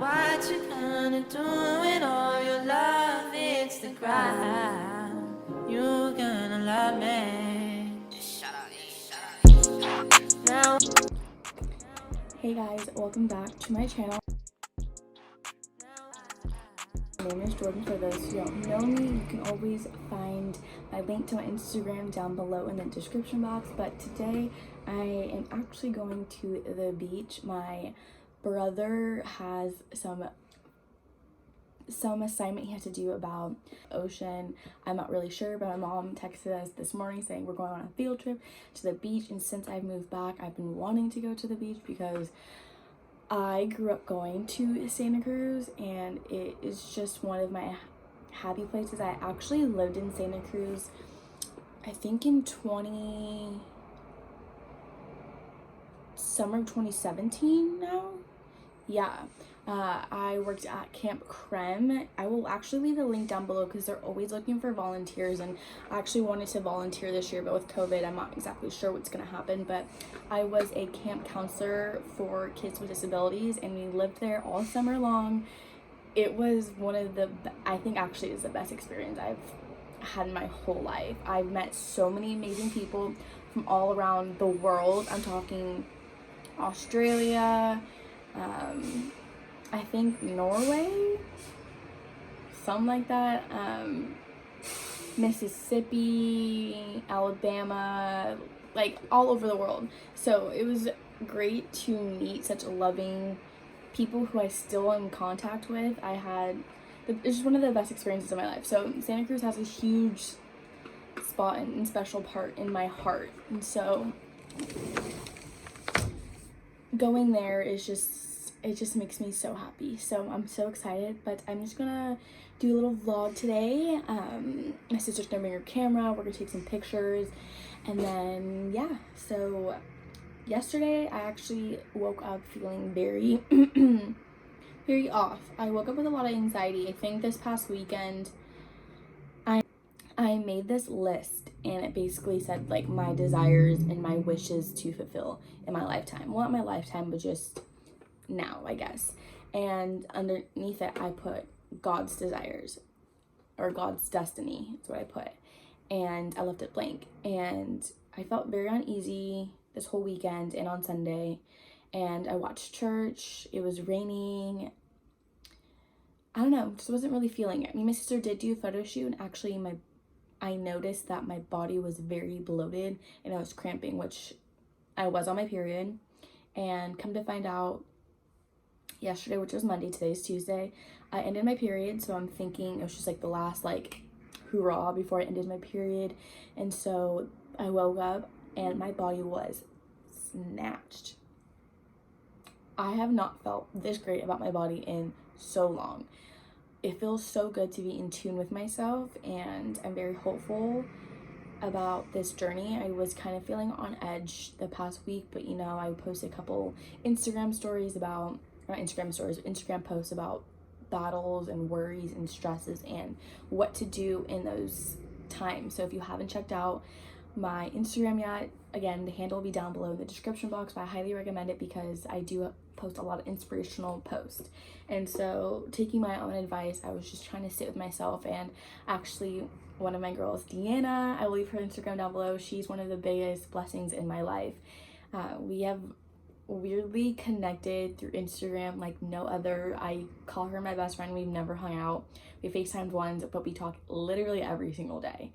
What you gonna do when all your love hits the ground? You gonna love me. Now. Hey guys, welcome back to my channel. My name is Jordan. For those who don't know me, you can always find my link to my Instagram down below in the description box. But today I am actually going to the beach. My brother has some assignment he has to do about ocean. I'm not really sure, but my mom texted us this morning saying we're going on a field trip to the beach. And since I've moved back, I've been wanting to go to the beach because I grew up going to Santa Cruz and it is just one of my happy places. I actually lived in Santa Cruz, I think in summer of 2017 now. Yeah. I worked at Camp Creme. I will actually leave the link down below because they're always looking for volunteers, and I actually wanted to volunteer this year, but with COVID I'm not exactly sure what's going to happen. But I was a camp counselor for kids with disabilities and we lived there all summer long. It was one of the, I think actually is the best experience I've had in my whole life. I've met so many amazing people from all around the world. I'm talking Australia, I think Norway, something like that, Mississippi, Alabama, like all over the world. So it was great to meet such loving people who I still am in contact with. It's just one of the best experiences of my life. So Santa Cruz has a huge spot and special part in my heart. And so going there is it just makes me so happy. So I'm so excited, but I'm just gonna do a little vlog today. My sister's gonna bring her camera, we're gonna take some pictures, and then yeah. So yesterday I actually woke up feeling very very off. I woke up with a lot of anxiety. I think this past weekend I made this list and it basically said like my desires and my wishes to fulfill in my lifetime. Well, not my lifetime, but just now, I guess. And underneath it I put God's desires or God's destiny. That's what I put. And I left it blank. And I felt very uneasy this whole weekend and on Sunday. And I watched church. It was raining. I don't know, just wasn't really feeling it. Me and my sister did do a photo shoot, and actually I noticed that my body was very bloated and I was cramping, which I was on my period. And come to find out, yesterday, which was Monday, today's Tuesday, I ended my period. So I'm thinking it was just like the last like hoorah before I ended my period. And so I woke up and my body was snatched. I have not felt this great about my body in so long. It feels so good to be in tune with myself, and I'm very hopeful about this journey. I was kind of feeling on edge the past week, but you know, I posted a couple Instagram posts about battles and worries and stresses and what to do in those times. So if you haven't checked out my Instagram yet, again, the handle will be down below in the description box, but I highly recommend it because I do post a lot of inspirational posts. And so taking my own advice, I was just trying to sit with myself, and actually one of my girls, Deanna, I will leave her Instagram down below. She's one of the biggest blessings in my life. We have weirdly connected through Instagram like no other. I call her my best friend. We've never hung out. We FaceTimed once, but we talk literally every single day.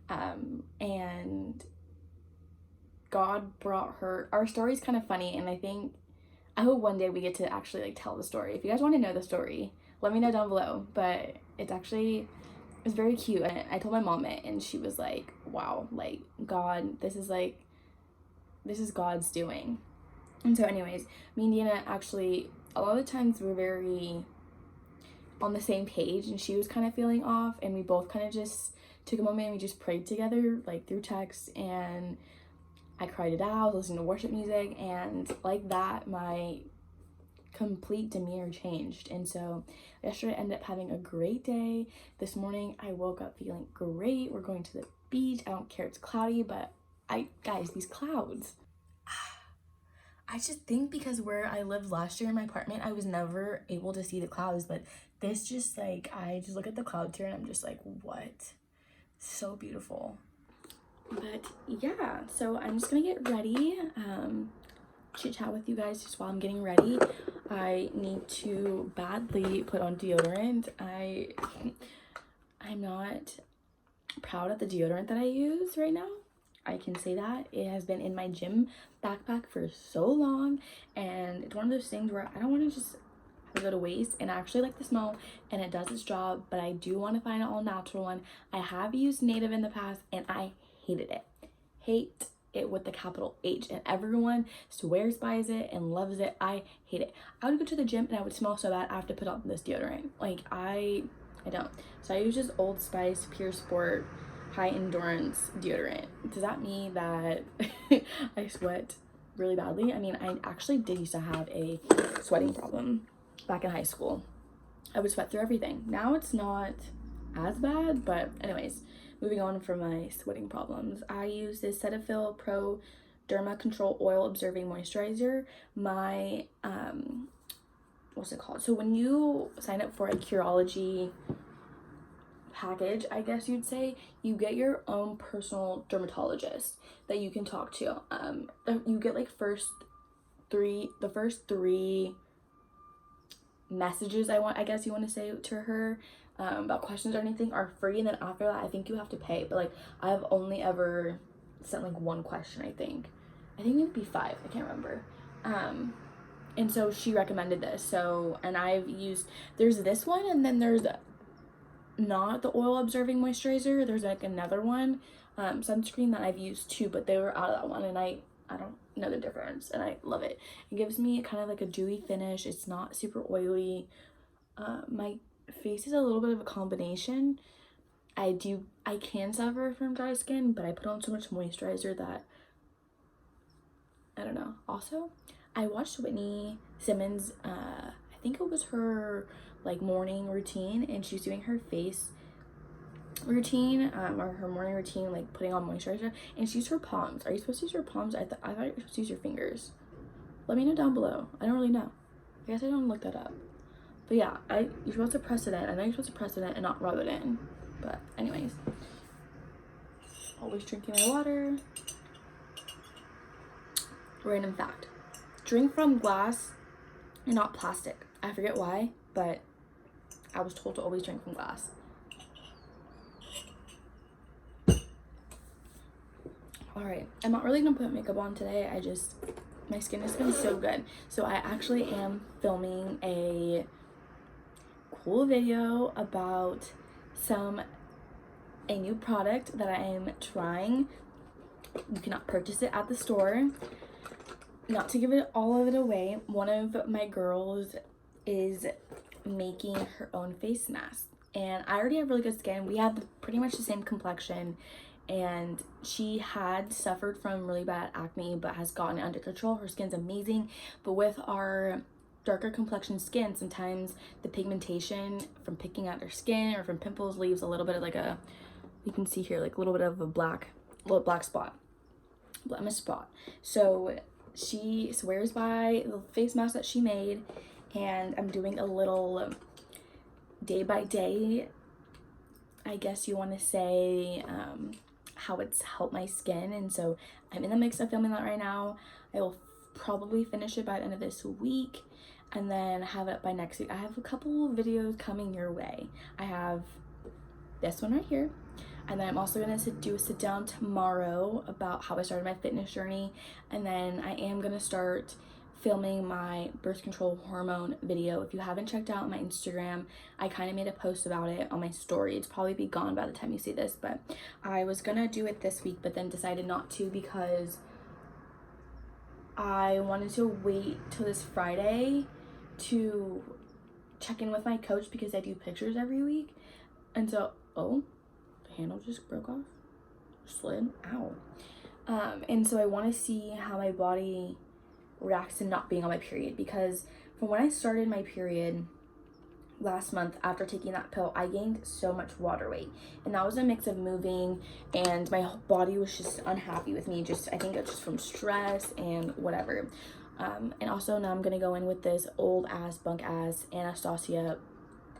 And God brought her. Our story's kind of funny, and I hope one day we get to actually like tell the story. If you guys want to know the story, let me know down below. But it's very cute. And I told my mom it, and she was like, wow, like God, this is God's doing. And so anyways, me and Deanna actually, a lot of the times we're very on the same page, and she was kind of feeling off, and we both kind of just took a moment and we just prayed together like through text, and I cried it out, listening to worship music, and like that my complete demeanor changed. And so yesterday I ended up having a great day. This morning I woke up feeling great. We're going to the beach. I don't care it's cloudy, but guys, these clouds, I just think because where I lived last year in my apartment, I was never able to see the clouds, but this just like, I just look at the clouds here and I'm just like, what? So beautiful. But yeah, so I'm just gonna get ready, chit chat with you guys just while I'm getting ready. I need to badly put on deodorant. I'm not proud of the deodorant that I use right now. I can say that. It has been in my gym backpack for so long, and it's one of those things where I don't want to just have it go to waste, and I actually like the smell and it does its job, but I do want to find an all natural one. I have used Native in the past and I hated it. Hate it with the capital H, and everyone swears by it and loves it. I hate it. I would go to the gym and I would smell so bad I have to put on this deodorant. Like I don't. So I use just Old Spice Pure Sport high endurance deodorant. Does that mean that I sweat really badly? I mean, I actually did used to have a sweating problem back in high school. I would sweat through everything. Now it's not as bad, but anyways, moving on from my sweating problems, I use this Cetaphil Pro Derma Control Oil Observing Moisturizer. My what's it called? So when you sign up for a Curology package, I guess you'd say, you get your own personal dermatologist that you can talk to. You get like the first three messages I guess you want to say to her about questions or anything are free, and then after that I think you have to pay. But like I've only ever sent like one question. I think maybe 5, I can't remember. And so she recommended this, so, and I've used, there's this one, and then there's not the oil observing moisturizer, there's like another one, sunscreen that I've used too, but they were out of that one, and I don't know the difference, and I love it. It gives me kind of like a dewy finish. It's not super oily. My face is a little bit of a combination. I can suffer from dry skin, but I put on so much moisturizer that I don't know. Also, I watched Whitney Simmons, I think it was her like morning routine, and she's doing her face routine, or her morning routine, like putting on moisturizer, and she used her palms. Are you supposed to use your palms? I thought you were supposed to use your fingers. Let me know down below. I don't really know. I guess I don't look that up. But yeah, you're supposed to press it in. I know you're supposed to press it in and not rub it in. But anyways, always drinking my water. Random fact: drink from glass and not plastic. I forget why, but I was told to always drink from glass. Alright, I'm not really gonna put makeup on today. My skin has been so good. So I actually am filming a cool video about a new product that I am trying. You cannot purchase it at the store. Not to give it all of it away, one of my girls is making her own face mask, and I already have really good skin. We have pretty much the same complexion, and she had suffered from really bad acne but has gotten it under control. Her skin's amazing, but with our darker complexion skin, sometimes the pigmentation from picking at her skin or from pimples leaves a little bit of like a, you can see here, like a little bit of a black spot, blemish spot. So she swears by the face mask that she made, and I'm doing a little day by day, I guess you want to say, how it's helped my skin. And so I'm in the mix of filming that right now. I will probably finish it by the end of this week and then have it by next week. I have a couple videos coming your way. I have this one right here, and then I'm also going to do a sit down tomorrow about how I started my fitness journey, and then I am going to start filming my birth control hormone video. If you haven't checked out my Instagram, I kind of made a post about it on my story. It's probably be gone by the time you see this, but I was gonna do it this week but then decided not to because I wanted to wait till this Friday to check in with my coach because I do pictures every week. And so, oh, the handle just broke off, slid, ow. And so I want to see how my body reacts to not being on my period, because from when I started my period last month after taking that pill, I gained so much water weight, and that was a mix of moving and my body was just unhappy with me. I think it's just from stress and whatever. And also now I'm gonna go in with this old ass bunk ass Anastasia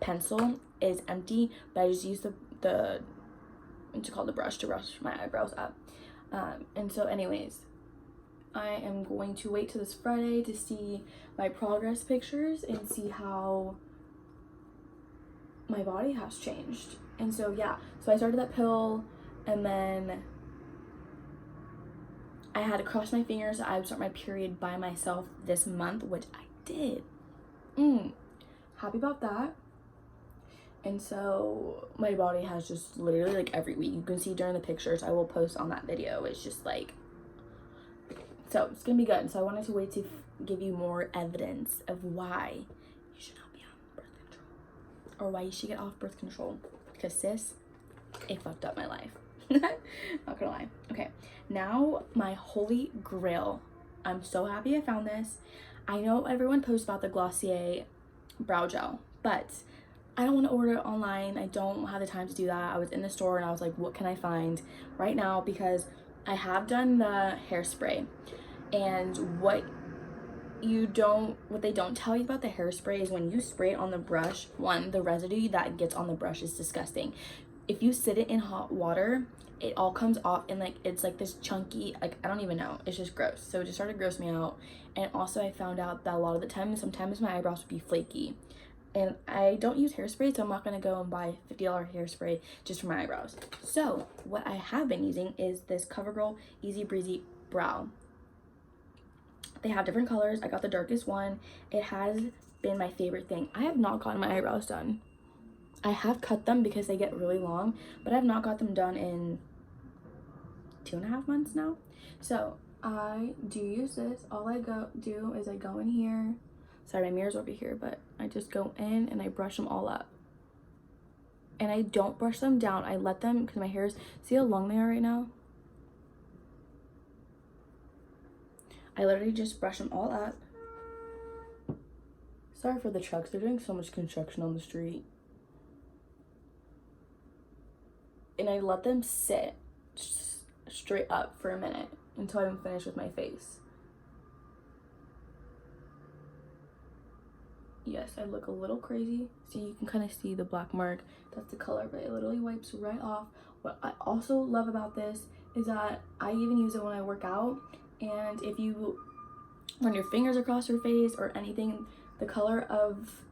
pencil. It's empty, but I just use the what's it called, the brush to brush my eyebrows up. And so anyways, I am going to wait till this Friday to see my progress pictures and see how my body has changed. And so yeah, so I started that pill, and then I had to cross my fingers that I would start my period by myself this month, which I did. Happy about that. And so my body has just literally, like, every week, you can see during the pictures I will post on that video, it's just like, so it's gonna be good. So I wanted to wait to give you more evidence of why you should not be on birth control, or why you should get off birth control, because sis, it fucked up my life. Not gonna lie. Okay, now my holy grail. I'm so happy I found this. I know everyone posts about the Glossier brow gel, but I don't want to order it online. I don't have the time to do that. I was in the store and I was like, what can I find right now? Because I have done the hairspray, and what they don't tell you about the hairspray is when you spray it on the brush, one, the residue that gets on the brush is disgusting. If you sit it in hot water, it all comes off, and like it's like this chunky, like, I don't even know, it's just gross. So it just started to gross me out. And also I found out that a lot of the time, sometimes my eyebrows would be flaky, and I don't use hairspray, so I'm not gonna go and buy $50 hairspray just for my eyebrows. So what I have been using is this CoverGirl Easy Breezy Brow. They have different colors. I got the darkest one. It has been my favorite thing. I have not gotten my eyebrows done. I have cut them because they get really long, but I have not got them done in 2.5 months now. So I do use this. All I do is I go in here. Sorry, my mirror's over here, but I just go in and I brush them all up. And I don't brush them down. I let them, because my hairs, see how long they are right now? I literally just brush them all up. Sorry for the trucks. They're doing so much construction on the street. And I let them sit straight up for a minute until I'm finished with my face. Yes, I look a little crazy. See, you can kind of see the black mark. That's the color, but it literally wipes right off. What I also love about this is that I even use it when I work out. And if you run your fingers across your face or anything, the color of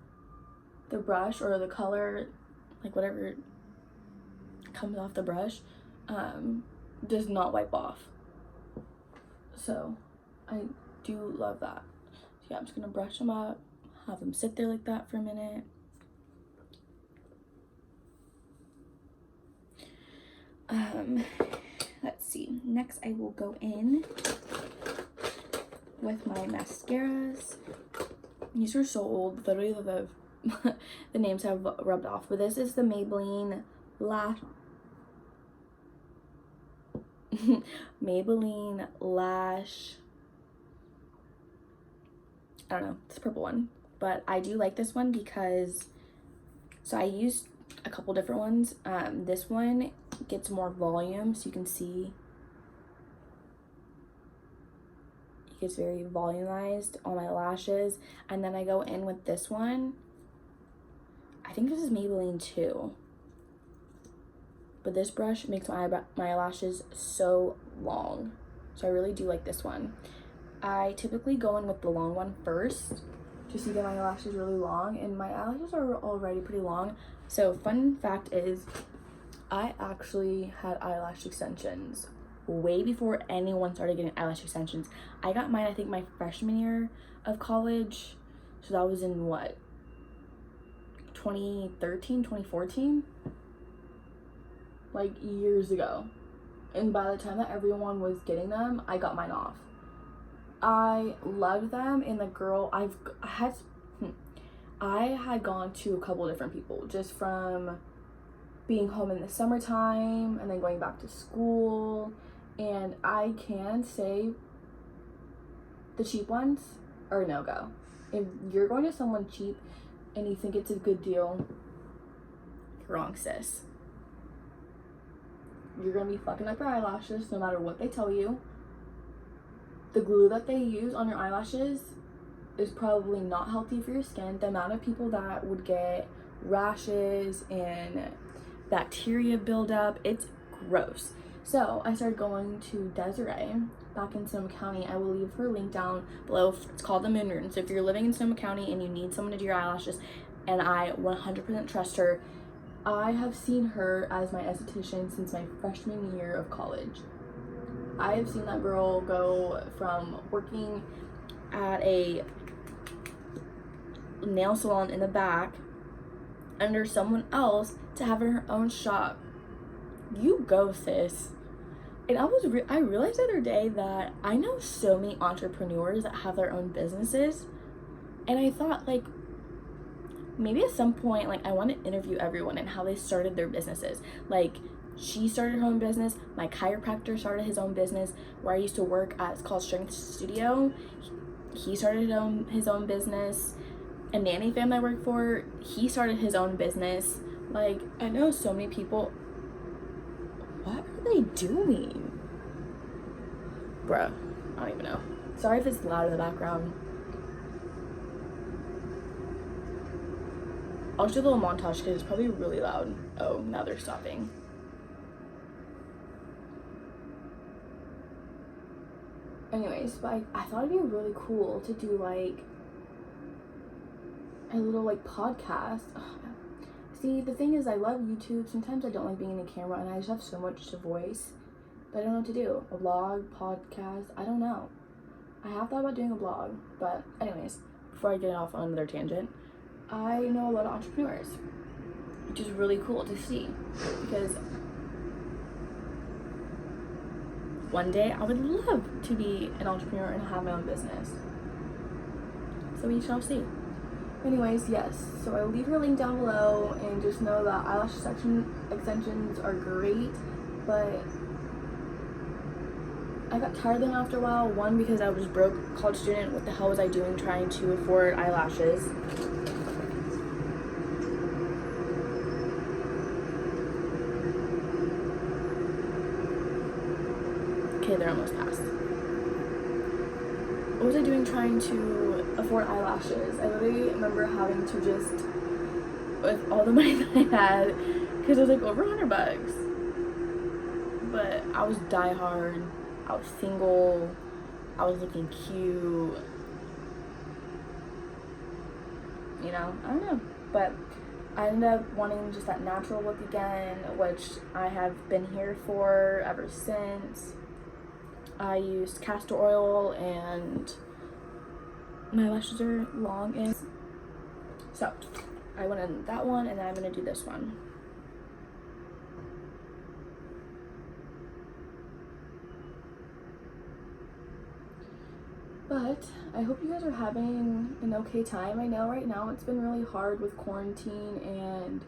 the brush, or the color, like whatever comes off the brush, does not wipe off. So I do love that. So yeah, I'm just gonna brush them up, have them sit there like that for a minute. Let's see, next I will go in with my mascaras. These are so old, literally the names have rubbed off, but this is the Maybelline Maybelline Lash, I don't know, it's a purple one, but I do like this one because, so I used a couple different ones. This one gets more volume, so you can see it gets very volumized on my lashes. And then I go in with this one. I think this is Maybelline too, but this brush makes my lashes so long, so I really do like this one. I typically go in with the long one first, just to get my lashes really long, and my eyelashes are already pretty long. So fun fact is, I actually had eyelash extensions way before anyone started getting eyelash extensions. I got mine, I think, my freshman year of college, so that was in what, 2013, 2014? Like years ago. And by the time that everyone was getting them, I got mine off. I loved them, and the girl I had gone to a couple different people just from being home in the summertime and then going back to school, and I can say the cheap ones are a no-go. If you're going to someone cheap and you think it's a good deal, you're wrong, sis. You're gonna be fucking up your eyelashes no matter what they tell you. the glue that they use on your eyelashes is probably not healthy for your skin. The amount of people that would get rashes and bacteria buildup, it's gross. So I started going to Desiree back in Sonoma County. I will leave her link down below. It's called the Moon Room. So if you're living in Sonoma County and you need someone to do your eyelashes, and I 100% trust her, I have seen her as my esthetician since my freshman year of college. I have seen that girl go from working at a nail salon in the back under someone else to having her own shop. You go, sis. And I realized the other day that I know so many entrepreneurs that have their own businesses, and I thought, like, maybe at some point, like, I want to interview everyone and how they started their businesses. Like, she started her own business. My chiropractor started his own business where I used to work at. It's called Strength Studio. He started his own business. A nanny family I work for, he started his own business. Like, I know so many people. What are they doing? Bruh, I don't even know. Sorry if it's loud in the background. I'll just do a little montage because it's probably really loud. Oh, now they're stopping. Anyways, but I thought it'd be really cool to do like a little like podcast. See, the thing is, I love YouTube. Sometimes I don't like being in the camera and I just have so much to voice, but I don't know what to do. A vlog, podcast, I don't know. I have thought about doing a blog, but anyways, before I get off on another tangent, I know a lot of entrepreneurs, which is really cool to see, because one day I would love to be an entrepreneur and have my own business. So we shall see. Anyways, yes, so I'll leave her link down below, and just know that eyelash extensions are great, but I got tired of them after a while. One, because I was broke college student. What the hell was I doing trying to afford eyelashes? Okay, they're almost past. What was I doing trying to afford eyelashes? I literally remember having to just, with all the money that I had, because it was like over $100. But I was diehard. I was single. I was looking cute. You know, I don't know. But I ended up wanting just that natural look again, which I have been here for ever since. I used castor oil and my lashes are long, and so I went in that one, and then I'm gonna do this one. But I hope you guys are having an okay time. I know right now it's been really hard with quarantine and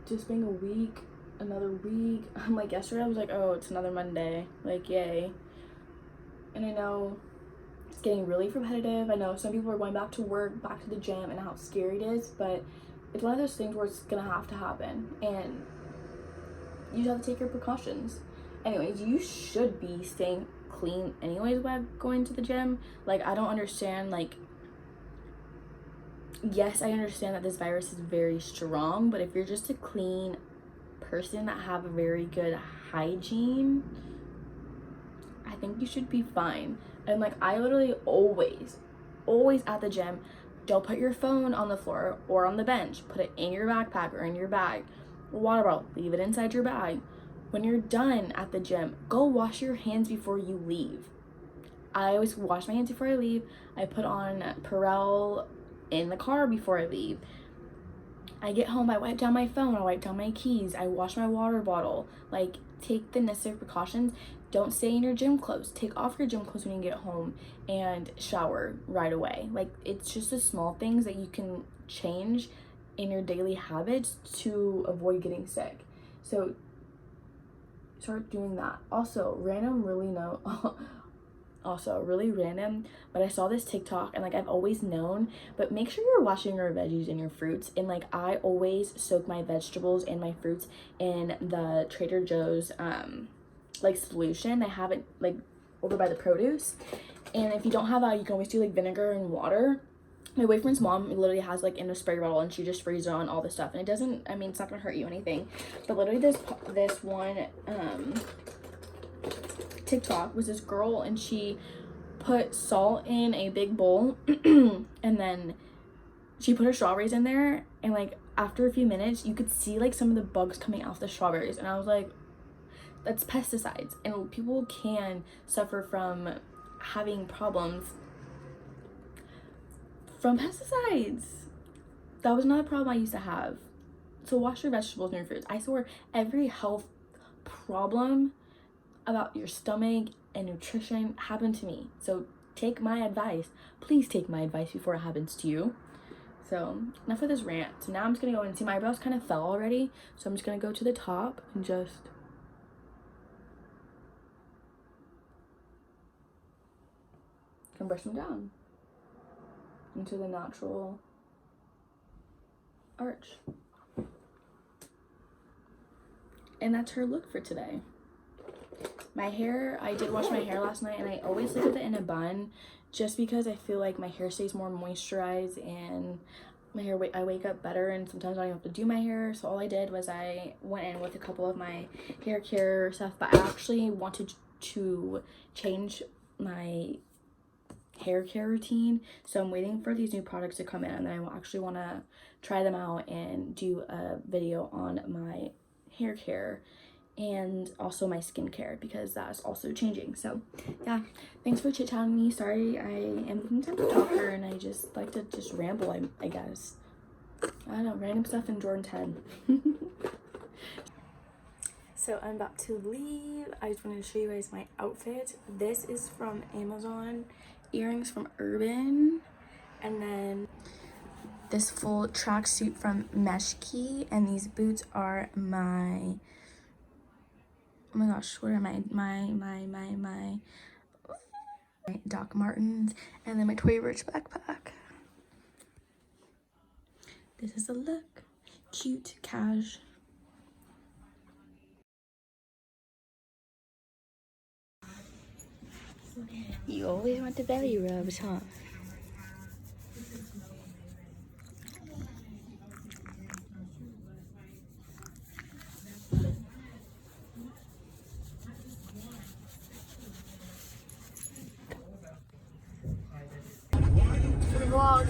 just being a week, another week. I'm like, yesterday I was like, oh, it's another Monday, like, yay. And I know it's getting really repetitive. I know some people are going back to work, back to the gym, and how scary it is, but it's one of those things where it's gonna have to happen, and you just have to take your precautions. Anyways, you should be staying clean anyways while going to the gym. Like, I don't understand, like, yes, I understand that this virus is very strong, but if you're just a clean person that have a very good hygiene, I think you should be fine. And like, I literally always at the gym, don't put your phone on the floor or on the bench. Put it in your backpack or in your bag. Water bottle, leave it inside your bag. When you're done at the gym, go wash your hands before you leave. I always wash my hands before I leave. I put on Perel in the car before I leave. I get home, I wipe down my phone, I wipe down my keys, I wash my water bottle. Like, take the necessary precautions. Don't stay in your gym clothes. Take off your gym clothes when you get home and shower right away. Like, it's just the small things that you can change in your daily habits to avoid getting sick. So start doing that. Also, really random, but I saw this TikTok, and like, I've always known, but make sure you're washing your veggies and your fruits. And like, I always soak my vegetables and my fruits in the Trader Joe's like solution. They have it like over by the produce. And if you don't have that, you can always do like vinegar and water. My boyfriend's mom literally has like in a spray bottle, and she just sprays it on all this stuff, and it doesn't, I mean, it's not gonna hurt you anything. But literally this one TikTok was this girl, and she put salt in a big bowl and then she put her strawberries in there, and like after a few minutes you could see like some of the bugs coming off the strawberries, and I was like, that's pesticides, and people can suffer from having problems from pesticides. That was not a problem I used to have. So wash your vegetables and your fruits. I swear every health problem about your stomach and nutrition happened to me. So take my advice. Please take my advice before it happens to you. So enough of this rant. So now I'm just gonna go and see my eyebrows kind of fell already. So I'm just gonna go to the top and just brush them down into the natural arch. And that's her look for today. My hair, I did wash my hair last night, and I always leave it in a bun just because I feel like my hair stays more moisturized, and my hair, I wake up better, and sometimes I don't have to do my hair. So all I did was I went in with a couple of my hair care stuff, but I actually wanted to change my hair care routine, so I'm waiting for these new products to come in, and then I actually want to try them out and do a video on my hair care and also my skincare, because that is also changing. So yeah, thanks for chit-chatting me. Sorry, I am a type of talker, and I just like to just ramble, I guess. I don't know, random stuff in Jordan 10. So I'm about to leave. I just wanted to show you guys my outfit. This is from Amazon, earrings from Urban, and then this full tracksuit from Meshki, and these boots are my, oh my gosh, what are my Doc Martens, and then my Tory Burch backpack. This is the look. Cute, cash. You always want the belly rubs, huh? Vlog.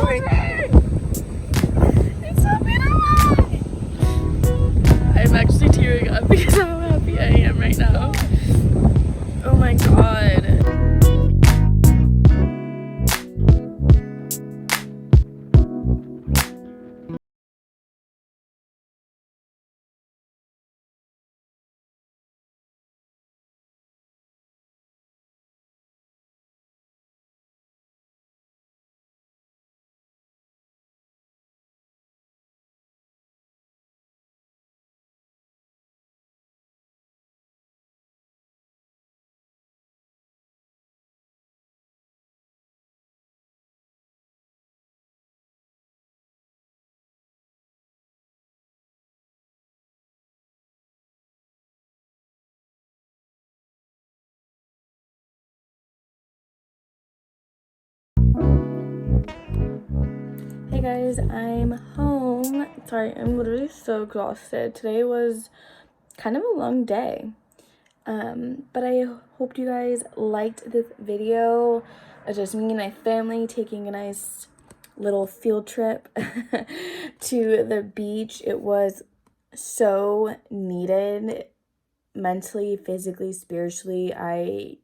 It's so beautiful! I'm actually tearing up because of how happy I am right now. Oh my god. Hey guys, I'm home. Sorry, I'm literally so exhausted. Today was kind of a long day. But I hope you guys liked this video. It's just me and my family taking a nice little field trip to the beach. It was so needed mentally, physically, spiritually. I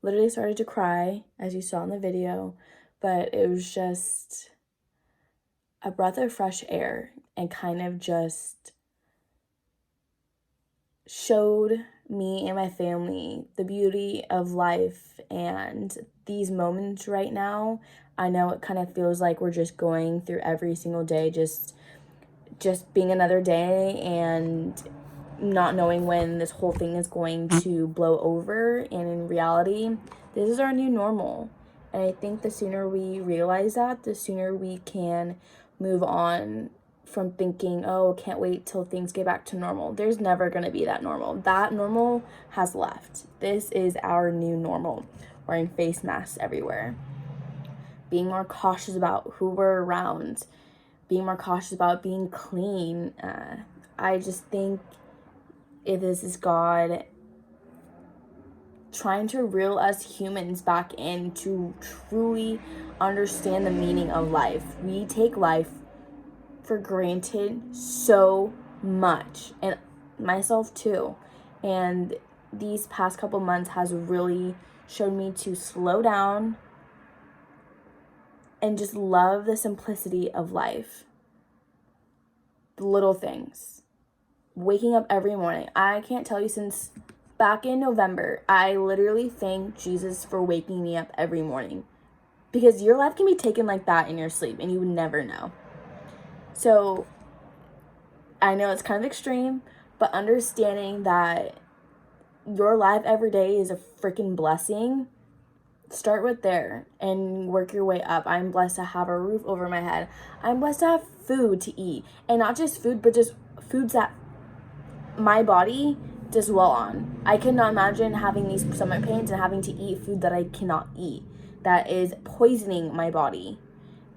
literally started to cry, as you saw in the video, but it was just a breath of fresh air and kind of just showed me and my family the beauty of life. And these moments right now, I know it kind of feels like we're just going through every single day, just being another day and not knowing when this whole thing is going to blow over. And in reality, this is our new normal. And I think the sooner we realize that, the sooner we can move on from thinking, oh, can't wait till things get back to normal. There's never going to be that normal. That normal has left. This is our new normal. Wearing face masks everywhere. Being more cautious about who we're around. Being more cautious about being clean. I just think if this is God trying to reel us humans back in to truly understand the meaning of life. We take life for granted so much, and myself too. And these past couple months has really showed me to slow down and just love the simplicity of life. The little things. Waking up every morning. I can't tell you, since back in November, I literally thank Jesus for waking me up every morning. Because your life can be taken like that in your sleep and you would never know. So, I know it's kind of extreme, but understanding that your life every day is a freaking blessing, start with there and work your way up. I'm blessed to have a roof over my head. I'm blessed to have food to eat. And not just food, but just foods that my body does well on. I could not imagine having these stomach pains and having to eat food that I cannot eat, that is poisoning my body.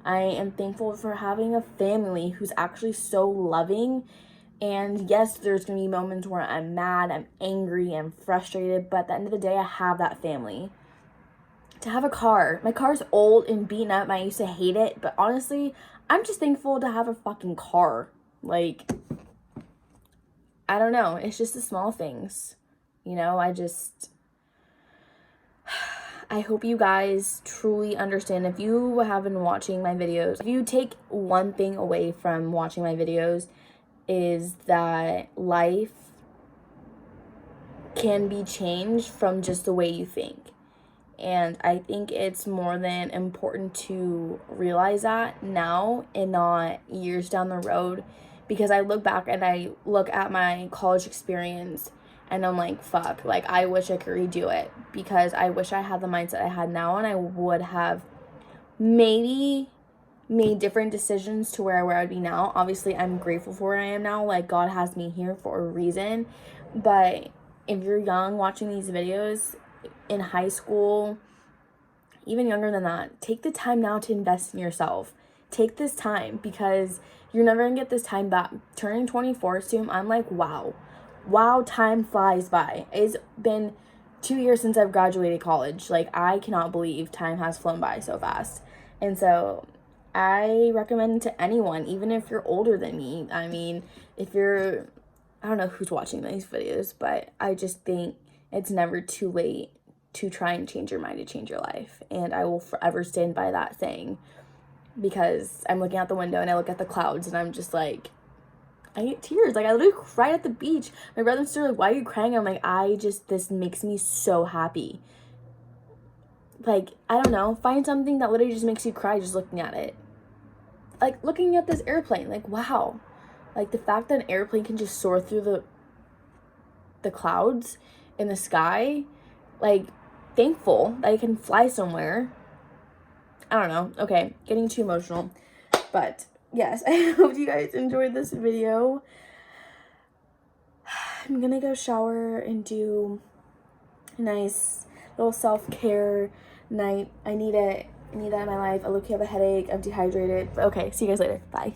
I am thankful for having a family who's actually so loving. And yes, there's going to be moments where I'm mad, I'm angry, I'm frustrated, but at the end of the day, I have that family. To have a car. My car's old and beaten up. I used to hate it, but honestly, I'm just thankful to have a fucking car. Like, I don't know. It's just the small things. You know, I hope you guys truly understand. If you have been watching my videos, if you take one thing away from watching my videos, is that life can be changed from just the way you think. And I think it's more than important to realize that now and not years down the road. Because I look back and I look at my college experience and I'm like, fuck, like I wish I could redo it. Because I wish I had the mindset I had now, and I would have maybe made different decisions to where I'd be now. Obviously, I'm grateful for where I am now. Like, God has me here for a reason. But if you're young watching these videos, in high school, even younger than that, take the time now to invest in yourself. Take this time, because you're never gonna get this time back. Turning 24 soon, I'm like, wow, time flies by. It's been 2 years since I've graduated college. Like, I cannot believe time has flown by so fast. And so I recommend it to anyone, even if you're older than me. I mean, if you're, I don't know who's watching these videos, but I just think it's never too late to try and change your mind, to change your life. And I will forever stand by that saying, because I'm looking out the window and I look at the clouds and I'm just like, I get tears. Like, I literally cried at the beach. My brother and sister are like, why are you crying? I'm like, this makes me so happy. Like, I don't know, find something that literally just makes you cry just looking at it. Like, looking at this airplane, like, wow. Like, the fact that an airplane can just soar through the clouds in the sky, like, thankful that it can fly somewhere. I don't know. Okay, getting too emotional. But, yes, I hope you guys enjoyed this video. I'm gonna go shower and do a nice little self-care night. I need it. I need that in my life. I look, have a headache. I'm dehydrated. But okay, see you guys later. Bye.